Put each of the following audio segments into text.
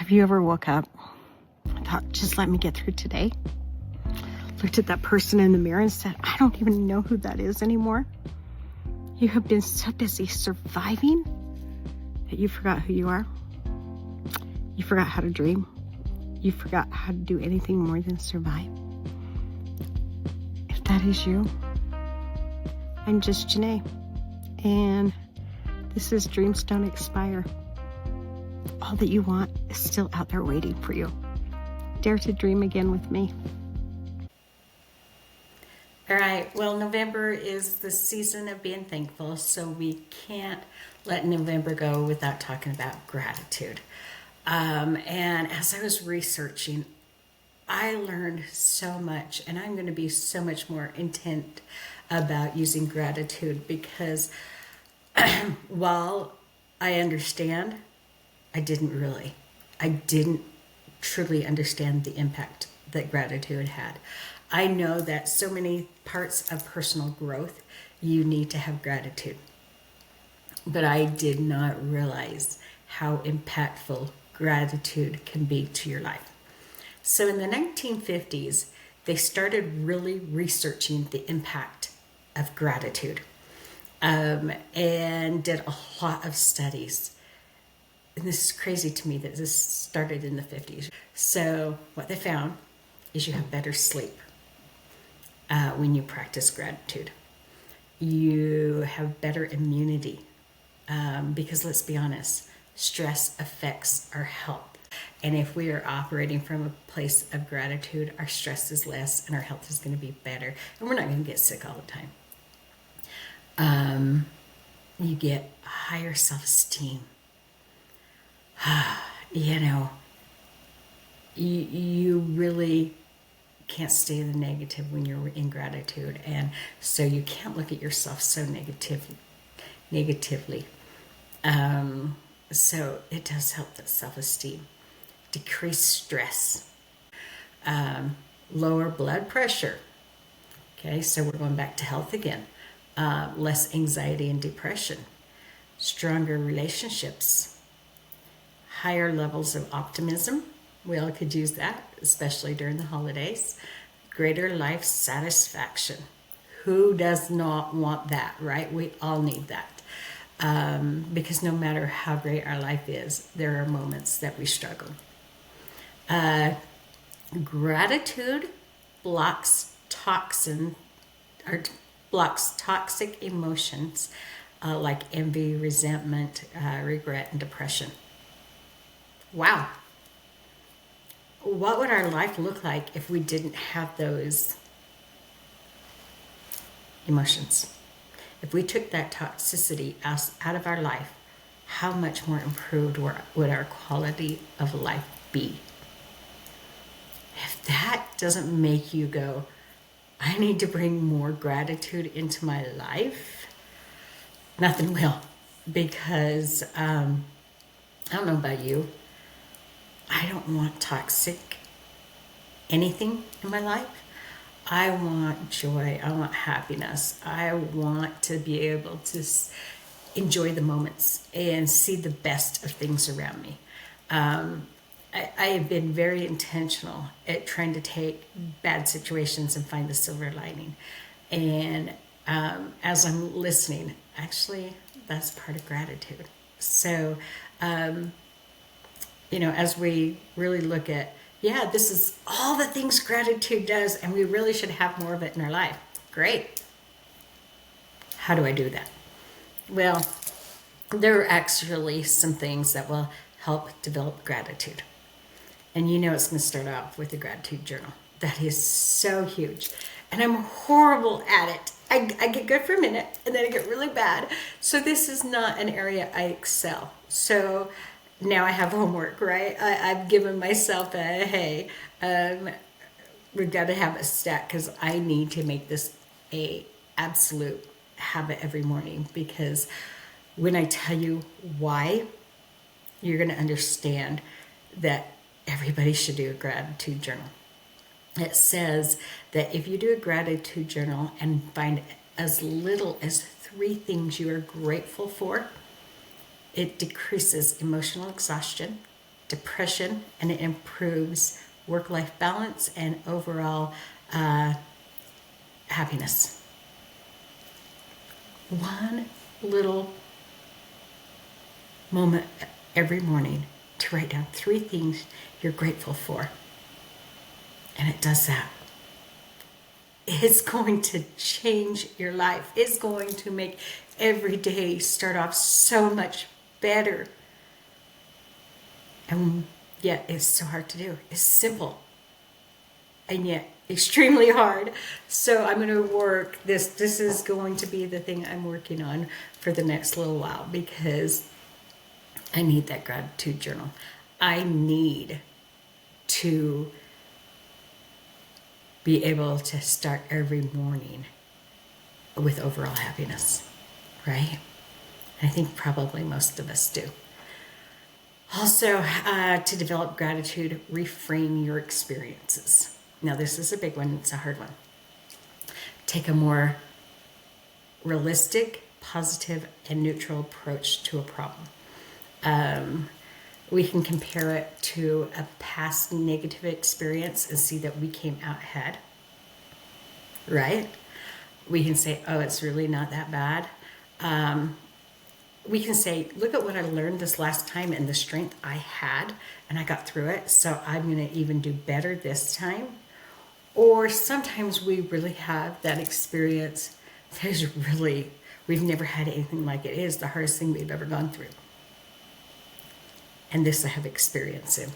Have you ever woke up and thought, just let me get through today? Looked at that person in the mirror and said, I don't even know who that is anymore. You have been so busy surviving that you forgot who you are. You forgot how to dream. You forgot how to do anything more than survive. If that is you, I'm just Janae, and this is Dreams Don't Expire. All that you want is still out there waiting for you. Dare to dream again with me. All right, well, November is the season of being thankful, so we can't let November go without talking about gratitude. And as I was researching, I learned so much, and I'm going to be so much more intent about using gratitude because while I understand, I didn't truly understand the impact that gratitude had. I know that so many parts of personal growth, you need to have gratitude. But I did not realize how impactful gratitude can be to your life. So in the 1950s, they started really researching the impact of gratitude and did a lot of studies. And this is crazy to me that this started in the 50s. So what they found is you have better sleep when you practice gratitude. You have better immunity because let's be honest, stress affects our health. And if we are operating from a place of gratitude, our stress is less and our health is going to be better. And we're not going to get sick all the time. You get higher self-esteem. You really can't stay in the negative when you're in gratitude, and so you can't look at yourself so negatively. So it does help that self-esteem, decrease stress, lower blood pressure. Okay, so we're going back to health again. Less anxiety and depression, stronger relationships, higher levels of optimism. We all could use that, especially during the holidays. Greater life satisfaction. Who does not want that, right? We all need that. Because no matter how great our life is, there are moments that we struggle. Gratitude blocks toxic emotions like envy, resentment, regret, and depression. Wow. What would our life look like if we didn't have those emotions? If we took that toxicity out of our life, how much more improved would our quality of life be? If that doesn't make you go, I need to bring more gratitude into my life, nothing will. Because I don't know about you, I don't want toxic anything in my life. I want joy. I want happiness. I want to be able to enjoy the moments and see the best of things around me. I have been very intentional at trying to take bad situations and find the silver lining. And as I'm listening, actually, that's part of gratitude. So, as we really look at, this is all the things gratitude does, and we really should have more of it in our life. Great. How do I do that? Well, there are actually some things that will help develop gratitude. And it's going to start off with a gratitude journal. That is so huge. And I'm horrible at it. I get good for a minute, and then I get really bad. So this is not an area I excel. So now I have homework, right? I've given myself we've got to have a stack because I need to make this a absolute habit every morning, because when I tell you why, you're going to understand that everybody should do a gratitude journal. It says that if you do a gratitude journal and find as little as 3 things you are grateful for, it decreases emotional exhaustion, depression, and it improves work-life balance and overall happiness. One little moment every morning to write down 3 things you're grateful for. And it does that. It's going to change your life. It's going to make every day start off so much better. And yet it's so hard to do. It's simple. And yet extremely hard. So I'm going to work this. This is going to be the thing I'm working on for the next little while, because I need that gratitude journal. I need to be able to start every morning with overall happiness, right? I think probably most of us do. Also, to develop gratitude, reframe your experiences. Now, this is a big one. It's a hard one. Take a more realistic, positive, and neutral approach to a problem. We can compare it to a past negative experience and see that we came out ahead, right? We can say, oh, it's really not that bad. We can say, look at what I learned this last time and the strength I had, and I got through it, so I'm going to even do better this time. Or sometimes we really have that experience that is really, we've never had anything like it. It is the hardest thing we've ever gone through. And this I have experience in.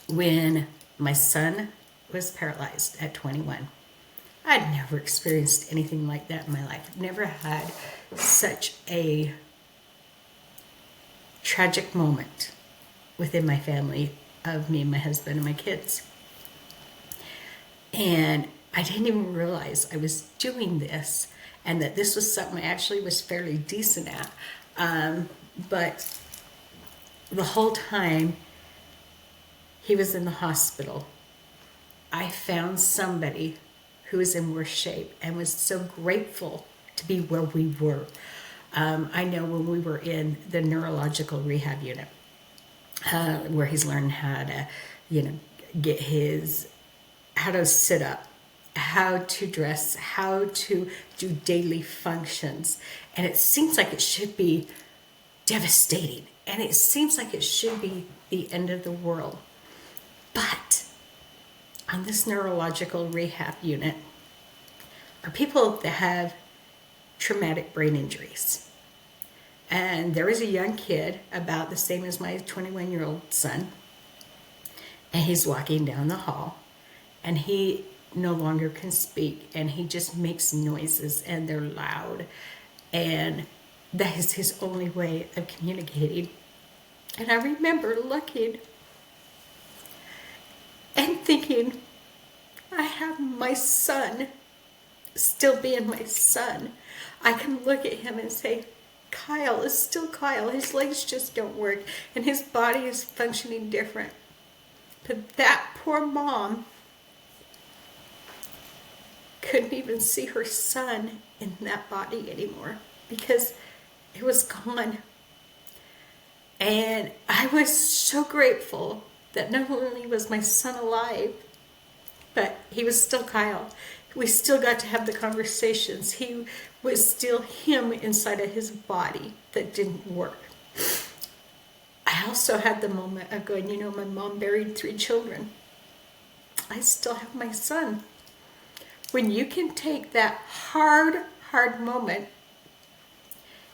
When my son was paralyzed at 21, I'd never experienced anything like that in my life. Never had such a tragic moment within my family of me and my husband and my kids. And I didn't even realize I was doing this, and that this was something I actually was fairly decent at. But the whole time he was in the hospital, I found somebody who was in worse shape and was so grateful to be where we were. I know when we were in the neurological rehab unit, where he's learned how to, get how to sit up, how to dress, how to do daily functions. And it seems like it should be devastating. And it seems like it should be the end of the world. But on this neurological rehab unit are people that have traumatic brain injuries. And there is a young kid about the same as my 21-year-old son. And he's walking down the hall. And he no longer can speak. And he just makes noises. And they're loud. And that is his only way of communicating. And I remember looking and thinking, I have my son still being my son. I can look at him and say, Kyle is still Kyle. His legs just don't work and his body is functioning different. But that poor mom couldn't even see her son in that body anymore because it was gone. And I was so grateful that not only was my son alive, but he was still Kyle. We still got to have the conversations. He was still him inside of his body that didn't work. I also had the moment of going, my mom buried 3 children. I still have my son. When you can take that hard moment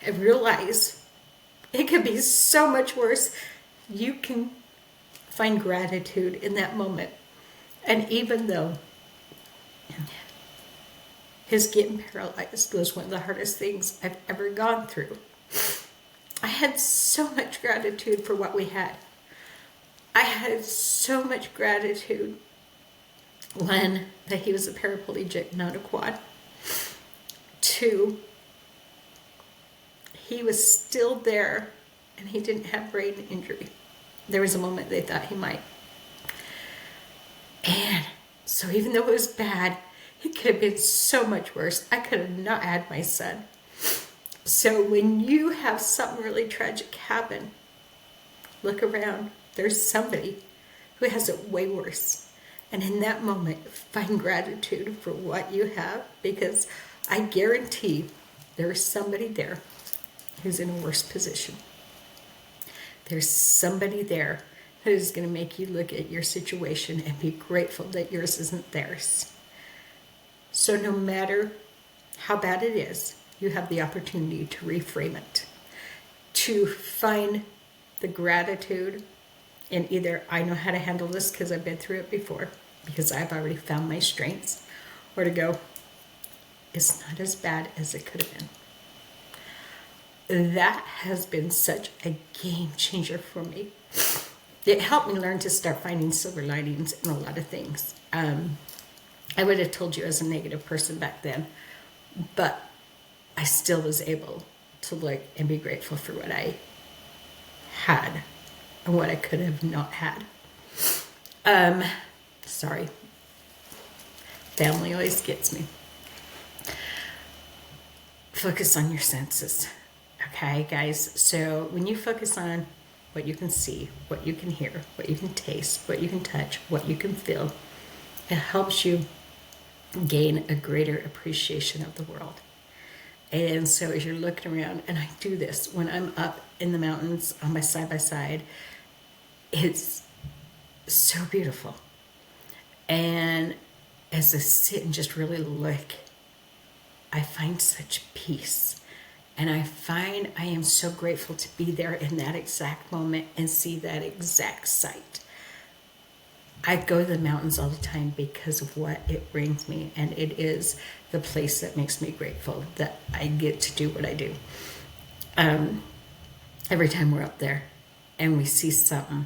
and realize it could be so much worse, you can find gratitude in that moment. And even though his getting paralyzed was one of the hardest things I've ever gone through, I had so much gratitude for what we had. I had so much gratitude, one, that he was a paraplegic, not a quad. 2, he was still there and he didn't have brain injury. There was a moment they thought he might. And so even though it was bad, it could have been so much worse. I could have not had my son. So when you have something really tragic happen, look around There's somebody who has it way worse. And in that moment, find gratitude for what you have, because I guarantee there is somebody there who's in a worse position. There's somebody there that is going to make you look at your situation and be grateful that yours isn't theirs. So no matter how bad it is, you have the opportunity to reframe it, to find the gratitude in either I know how to handle this because I've been through it before, because I've already found my strengths, or to go, it's not as bad as it could have been. That has been such a game changer for me. It helped me learn to start finding silver linings in a lot of things. I would have told you as a negative person back then, but I still was able to look and be grateful for what I had and what I could have not had. Sorry. Family always gets me. Focus on your senses. Okay, guys? So when you focus on what you can see, what you can hear, what you can taste, what you can touch, what you can feel, it helps you gain a greater appreciation of the world. And so as you're looking around, and I do this when I'm up in the mountains on my side-by-side, it's so beautiful. And as I sit and just really look, I find such peace. And I find I am so grateful to be there in that exact moment and see that exact sight. I go to the mountains all the time because of what it brings me, and it is the place that makes me grateful that I get to do what I do. Every time we're up there and we see something,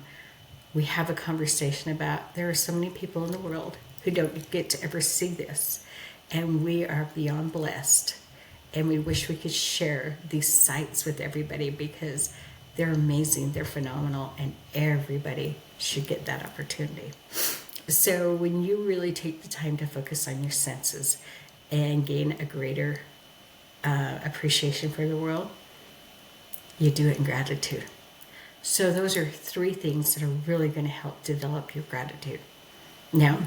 we have a conversation about, there are so many people in the world who don't get to ever see this, and we are beyond blessed, and we wish we could share these sights with everybody because they're amazing, they're phenomenal, and everybody should get that opportunity. So when you really take the time to focus on your senses and gain a greater appreciation for the world, you do it in gratitude. So those are 3 things that are really going to help develop your gratitude. Now,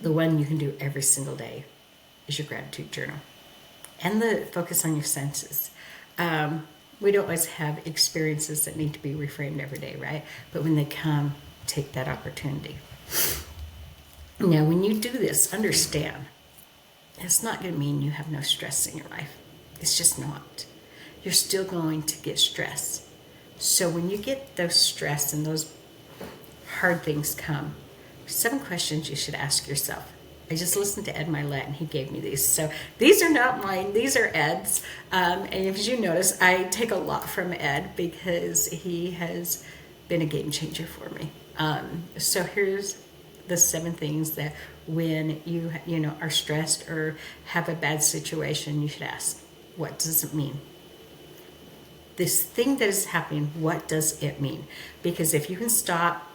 the one you can do every single day is your gratitude journal. And the focus on your senses. We don't always have experiences that need to be reframed every day, right? But when they come, take that opportunity. Now, when you do this, understand, it's not going to mean you have no stress in your life. It's just not. You're still going to get stress. So when you get those stress and those hard things come, 7 questions you should ask yourself. I just listened to Ed Milet, and he gave me these. So these are not mine. These are Ed's. And as you notice, I take a lot from Ed because he has been a game changer for me. So here's the 7 things that when you are stressed or have a bad situation, you should ask, what does it mean? This thing that is happening, what does it mean? Because if you can stop,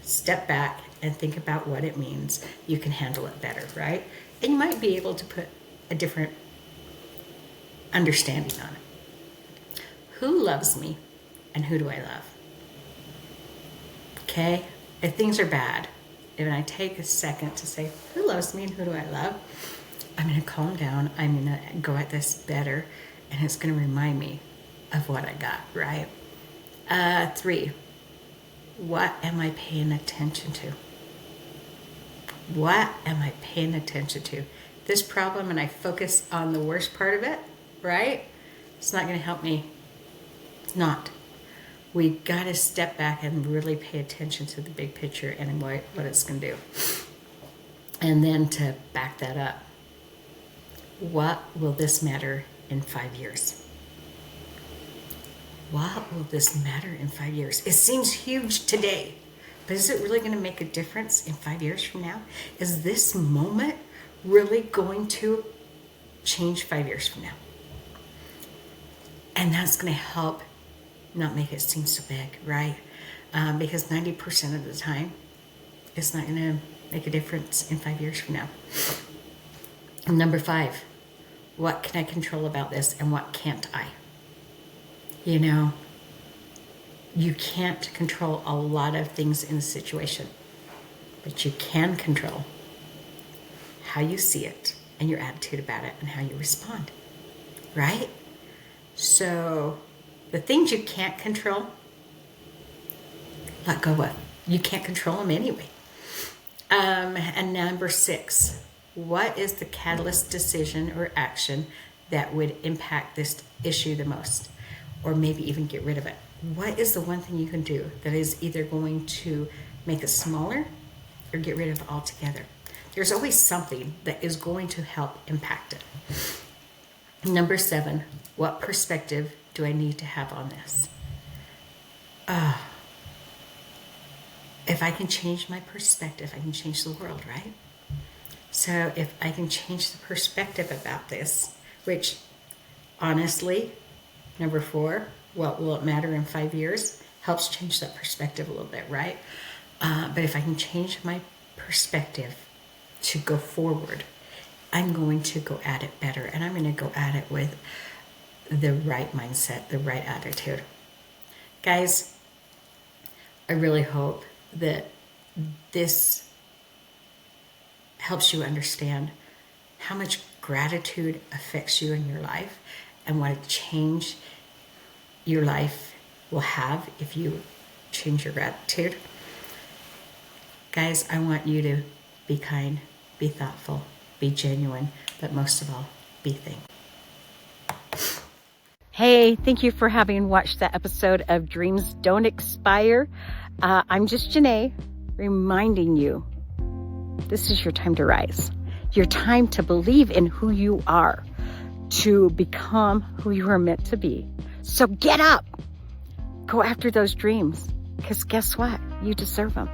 step back, and think about what it means, you can handle it better, right? And you might be able to put a different understanding on it. Who loves me and who do I love? Okay? If things are bad, and I take a second to say, who loves me and who do I love? I'm going to calm down. I'm going to go at this better, and it's going to remind me of what I got, right? 3, what am I paying attention to? What am I paying attention to? This problem, and I focus on the worst part of it, right? It's not going to help me. It's not. We got to step back and really pay attention to the big picture and what it's going to do. And then to back that up, what will this matter in 5 years? What will this matter in 5 years? It seems huge today, but is it really going to make a difference in 5 years from now? Is this moment really going to change 5 years from now? And that's going to help not make it seem so big, right? Because 90% of the time, it's not going to make a difference in 5 years from now. And number 5, what can I control about this and what can't I? You can't control a lot of things in the situation, but you can control how you see it and your attitude about it and how you respond, right? So the things you can't control, let go of. You can't control them anyway. And number 6, what is the catalyst decision or action that would impact this issue the most, or maybe even get rid of it? What is the one thing you can do that is either going to make it smaller or get rid of it altogether? There's always something that is going to help impact it. Number 7, what perspective do I need to have on this? If I can change my perspective, I can change the world, right? So if I can change the perspective about this, which honestly, number 4, what will it matter in 5 years? Helps change that perspective a little bit, right? But if I can change my perspective to go forward, I'm going to go at it better, and I'm going to go at it with the right mindset, the right attitude. Guys, I really hope that this helps you understand how much gratitude affects you in your life and what a change your life will have if you change your gratitude. Guys, I want you to be kind, be thoughtful, be genuine, but most of all, be thankful. Hey, thank you for having watched that episode of Dreams Don't Expire. I'm just Janae, reminding you, this is your time to rise. Your time to believe in who you are, to become who you are meant to be. So get up, go after those dreams, because guess what? You deserve them.